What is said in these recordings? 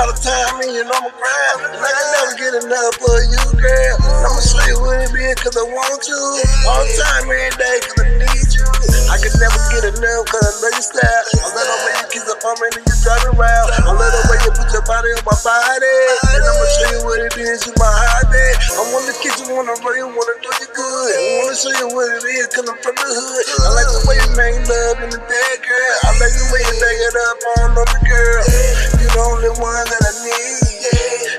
all the time, and you know I'm crying. And I can never get enough of you, girl. I'ma show you what it is, cause I want you. All the time, every day, cause I need you. I can never get enough, cause I love your style. I love the way you kiss up on me and you drive around. I love the way you put your body on my body. And I'ma show you what it is, you my heartbeat. I wanna kiss you, wanna roll you, wanna do you good. I wanna show you what it is, cause I'm from the hood. I like the way you make love in the bed, girl. I like the way you bag it up on the girl. You the only one that I need.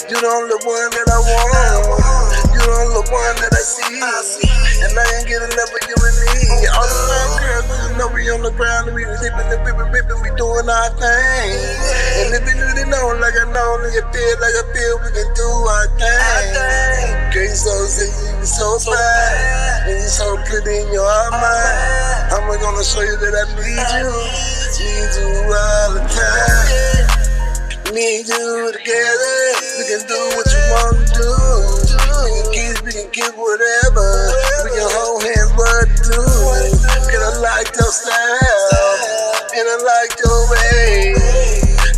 You the only one that I want. You the only one that I see. And I ain't getting enough of you and me. All the time, girl, you know we on the ground and we ripping, we doing our thing. And if you really know like I know, and you feel like I feel, we can do our thing. Girl, you so sexy, you so fine, and you so pretty in your mind. I'm gonna show you that I need you all the time. Need you together, we can do what you want to do. We can kiss, we can give whatever. We can hold hands, what to do. Cause I like your style, and I like your way.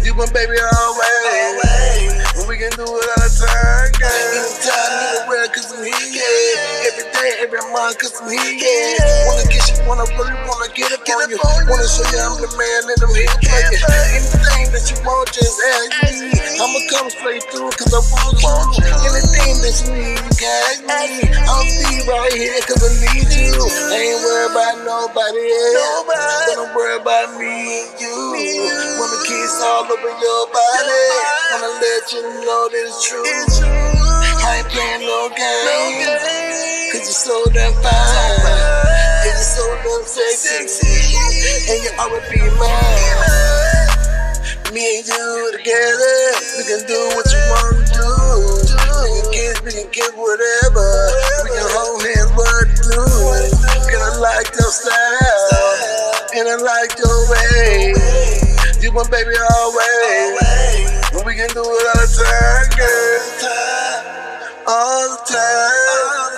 You my baby always, and we can do it all the time, girl. Anytime, anywhere, cause I'm here. Every day, every month, cause I'm here. Wanna kiss you, wanna really wanna get up on you. Wanna show you I'm the man and I'm here for you. Anything that you want, just ask me. I'ma come straight through, cause I want you. Anything that you need, you can ask me. I'll be right here, cause I need you. I ain't worried about nobody else, but I'm worried about me and you. Wanna kiss all over your body, wanna let you know that it's true. I ain't playing no games, cause you're so damn fine, and you're so damn sexy, and you always be mine. Me and you together, we can do what you want to do. We can kiss, we can give whatever. We can hold hands, what to do. Cause I like your style, and I like your way. You my baby always, and we can do it all the time, girl. All the time.